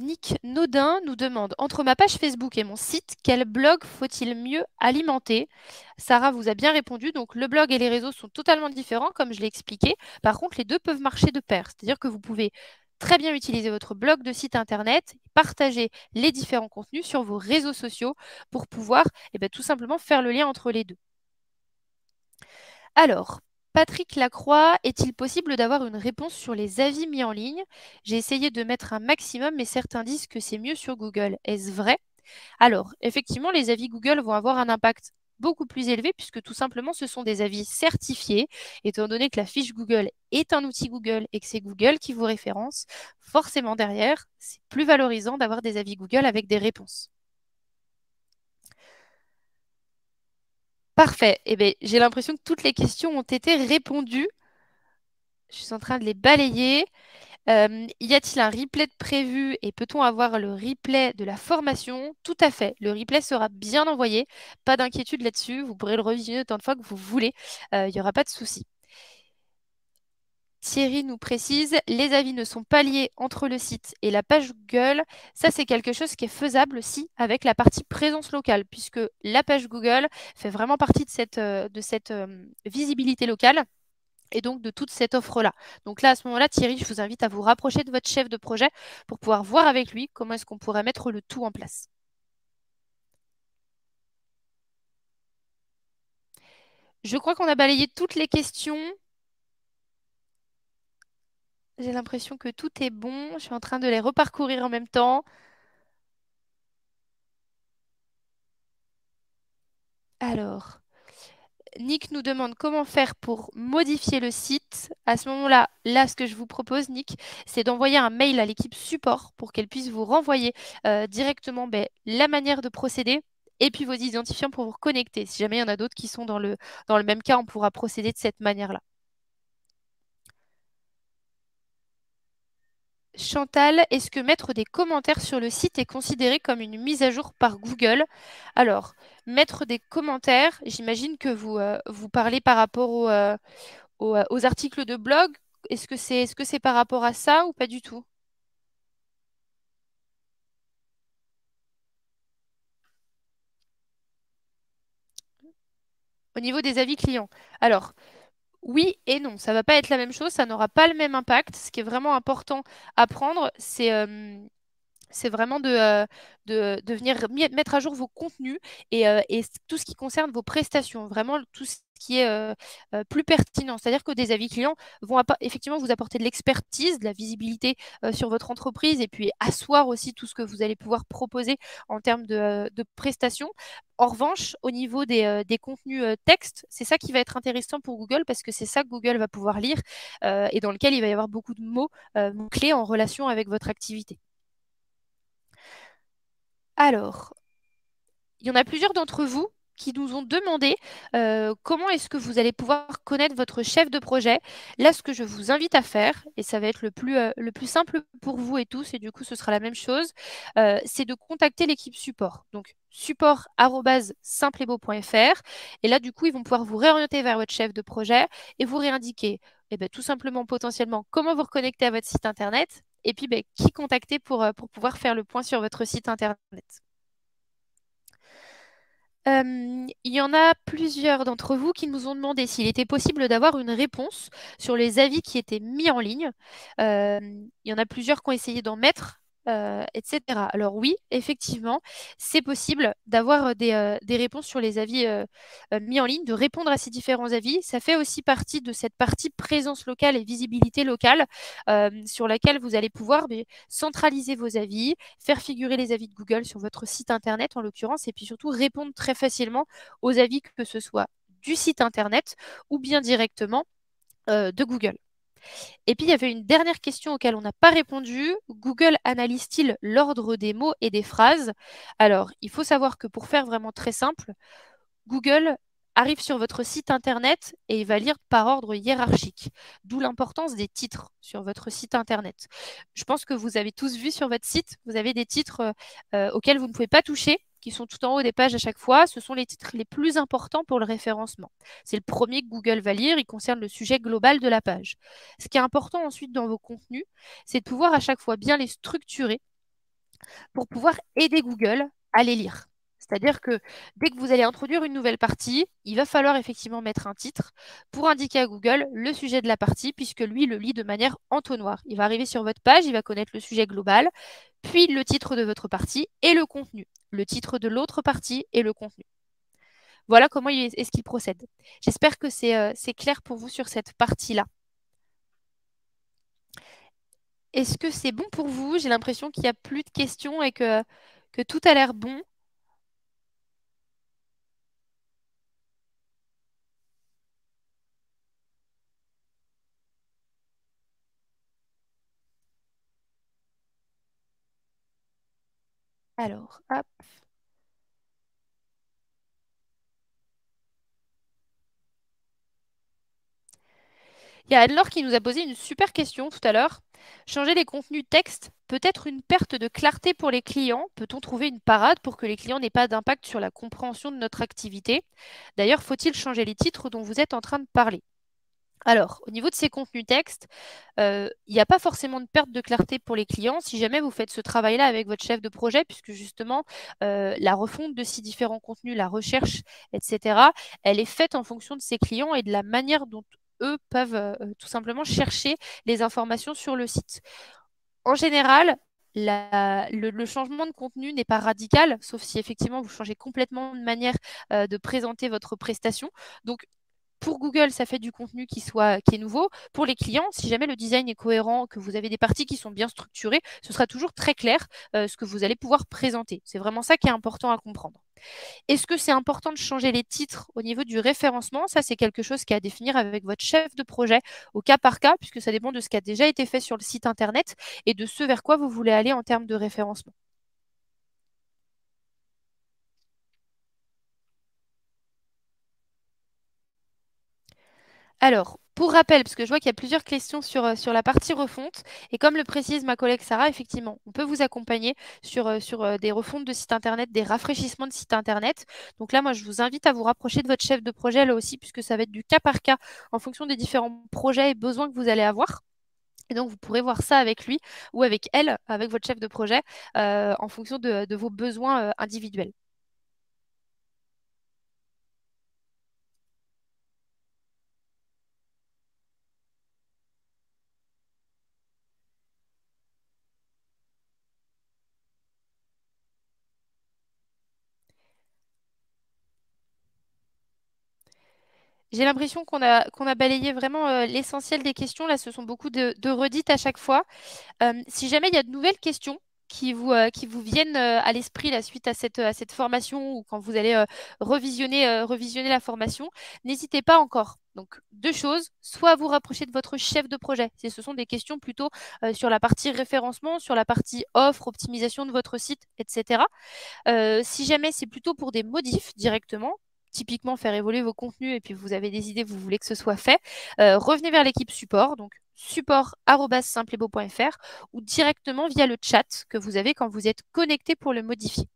Nick Naudin nous demande, entre ma page Facebook et mon site, quel blog faut-il mieux alimenter? Sarah vous a bien répondu, donc le blog et les réseaux sont totalement différents, comme je l'ai expliqué. Par contre, les deux peuvent marcher de pair, c'est-à-dire que vous pouvez très bien utiliser votre blog de site internet, partager les différents contenus sur vos réseaux sociaux pour pouvoir tout simplement faire le lien entre les deux. Alors, Patrick Lacroix, est-il possible d'avoir une réponse sur les avis mis en ligne? J'ai essayé de mettre un maximum, mais certains disent que c'est mieux sur Google. Est-ce vrai? Alors, effectivement, les avis Google vont avoir un impact beaucoup plus élevé puisque tout simplement ce sont des avis certifiés. Étant donné que la fiche Google est un outil Google et que c'est Google qui vous référence, forcément derrière, c'est plus valorisant d'avoir des avis Google avec des réponses. Parfait. Eh bien, j'ai l'impression que toutes les questions ont été répondues. Je suis en train de les balayer. Y a-t-il un replay de prévu et peut-on avoir le replay de la formation? Tout à fait. Le replay sera bien envoyé. Pas d'inquiétude là-dessus. Vous pourrez le revisionner autant de fois que vous voulez. Il n'y aura pas de souci. Thierry nous précise, les avis ne sont pas liés entre le site et la page Google. Ça, c'est quelque chose qui est faisable aussi avec la partie présence locale, puisque la page Google fait vraiment partie de cette visibilité locale et donc de toute cette offre-là. Donc là, à ce moment-là, Thierry, je vous invite à vous rapprocher de votre chef de projet pour pouvoir voir avec lui comment est-ce qu'on pourrait mettre le tout en place. Je crois qu'on a balayé toutes les questions. J'ai l'impression que tout est bon. Je suis en train de les reparcourir en même temps. Alors, Nick nous demande comment faire pour modifier le site. À ce moment-là, là, ce que je vous propose, Nick, c'est d'envoyer un mail à l'équipe support pour qu'elle puisse vous renvoyer directement la manière de procéder et puis vos identifiants pour vous reconnecter. Si jamais il y en a d'autres qui sont dans le même cas, on pourra procéder de cette manière-là. Chantal, est-ce que mettre des commentaires sur le site est considéré comme une mise à jour par Google? Alors, mettre des commentaires, j'imagine que vous parlez par rapport aux articles de blog. Est-ce que c'est par rapport à ça ou pas du tout? Au niveau des avis clients. Alors, oui et non, ça va pas être la même chose, ça n'aura pas le même impact. Ce qui est vraiment important à prendre, c'est vraiment de venir mettre à jour vos contenus et tout ce qui concerne vos prestations. Vraiment, tout ce qui est plus pertinent. C'est-à-dire que des avis clients vont effectivement vous apporter de l'expertise, de la visibilité sur votre entreprise et puis asseoir aussi tout ce que vous allez pouvoir proposer en termes de prestations. En revanche, au niveau des contenus texte, c'est ça qui va être intéressant pour Google parce que c'est ça que Google va pouvoir lire et dans lequel il va y avoir beaucoup de mots clés en relation avec votre activité. Alors, il y en a plusieurs d'entre vous qui nous ont demandé comment est-ce que vous allez pouvoir connaître votre chef de projet. Là, ce que je vous invite à faire, et ça va être le plus simple pour vous et tous, et du coup, ce sera la même chose, c'est de contacter l'équipe support. Donc, support@simplebeau.fr. Et là, du coup, ils vont pouvoir vous réorienter vers votre chef de projet et vous réindiquer tout simplement, potentiellement, comment vous reconnecter à votre site Internet et puis qui contacter pour pouvoir faire le point sur votre site Internet. Il y en a plusieurs d'entre vous qui nous ont demandé s'il était possible d'avoir une réponse sur les avis qui étaient mis en ligne. Il y en a plusieurs qui ont essayé d'en mettre, etc. Alors oui, effectivement, c'est possible d'avoir des réponses sur les avis mis en ligne, de répondre à ces différents avis. Ça fait aussi partie de cette partie présence locale et visibilité locale sur laquelle vous allez pouvoir centraliser vos avis, faire figurer les avis de Google sur votre site Internet en l'occurrence, et puis surtout répondre très facilement aux avis que ce soit du site Internet ou bien directement de Google. Et puis, il y avait une dernière question auquel on n'a pas répondu. Google analyse-t-il l'ordre des mots et des phrases? Alors, il faut savoir que pour faire vraiment très simple, Google arrive sur votre site Internet et il va lire par ordre hiérarchique, d'où l'importance des titres sur votre site Internet. Je pense que vous avez tous vu sur votre site, vous avez des titres auxquels vous ne pouvez pas toucher, qui sont tout en haut des pages à chaque fois. Ce sont les titres les plus importants pour le référencement. C'est le premier que Google va lire, il concerne le sujet global de la page. Ce qui est important ensuite dans vos contenus, c'est de pouvoir à chaque fois bien les structurer pour pouvoir aider Google à les lire. C'est-à-dire que dès que vous allez introduire une nouvelle partie, il va falloir effectivement mettre un titre pour indiquer à Google le sujet de la partie, puisque lui le lit de manière entonnoir. Il va arriver sur votre page, il va connaître le sujet global, puis le titre de votre partie et le contenu, le titre de l'autre partie et le contenu. Voilà comment est-ce qu'il procède. J'espère que c'est clair pour vous sur cette partie-là. Est-ce que c'est bon pour vous? J'ai l'impression qu'il n'y a plus de questions et que tout a l'air bon. Alors, hop. Il y a Anne-Laure qui nous a posé une super question tout à l'heure. Changer les contenus texte peut être une perte de clarté pour les clients. Peut-on trouver une parade pour que les clients n'aient pas d'impact sur la compréhension de notre activité? D'ailleurs, faut-il changer les titres dont vous êtes en train de parler? Alors, au niveau de ces contenus texte, il n'y a pas forcément de perte de clarté pour les clients si jamais vous faites ce travail-là avec votre chef de projet, puisque justement, la refonte de ces différents contenus, la recherche, etc., elle est faite en fonction de ces clients et de la manière dont eux peuvent tout simplement chercher les informations sur le site. En général, le changement de contenu n'est pas radical, sauf si effectivement vous changez complètement de manière de présenter votre prestation. Donc, pour Google, ça fait du contenu qui est nouveau. Pour les clients, si jamais le design est cohérent, que vous avez des parties qui sont bien structurées, ce sera toujours très clair ce que vous allez pouvoir présenter. C'est vraiment ça qui est important à comprendre. Est-ce que c'est important de changer les titres au niveau du référencement? Ça, c'est quelque chose qui est à définir avec votre chef de projet au cas par cas, puisque ça dépend de ce qui a déjà été fait sur le site Internet et de ce vers quoi vous voulez aller en termes de référencement. Alors, pour rappel, parce que je vois qu'il y a plusieurs questions sur la partie refonte, et comme le précise ma collègue Sarah, effectivement, on peut vous accompagner sur des refontes de site internet, des rafraîchissements de site internet. Donc là, moi, je vous invite à vous rapprocher de votre chef de projet là aussi, puisque ça va être du cas par cas en fonction des différents projets et besoins que vous allez avoir. Et donc, vous pourrez voir ça avec lui ou avec elle, avec votre chef de projet, en fonction de vos besoins individuels. J'ai l'impression qu'on a balayé vraiment l'essentiel des questions. Là, ce sont beaucoup de redites à chaque fois. Si jamais il y a de nouvelles questions qui vous viennent à l'esprit la suite à cette formation ou quand vous allez revisionner la formation, n'hésitez pas encore. Donc, deux choses, soit à vous rapprocher de votre chef de projet. Ce sont des questions plutôt sur la partie référencement, sur la partie offre, optimisation de votre site, etc. Si jamais c'est plutôt pour des modifs directement, typiquement faire évoluer vos contenus et puis vous avez des idées, vous voulez que ce soit fait, revenez vers l'équipe support, donc support@simplebeau.fr ou directement via le chat que vous avez quand vous êtes connecté pour le modifier.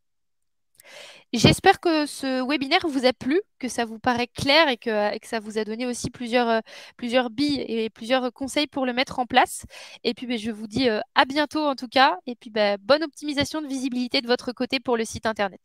J'espère que ce webinaire vous a plu, que ça vous paraît clair et que ça vous a donné aussi plusieurs billes et plusieurs conseils pour le mettre en place. Et puis, ben, je vous dis à bientôt en tout cas. Et puis, ben, bonne optimisation de visibilité de votre côté pour le site internet.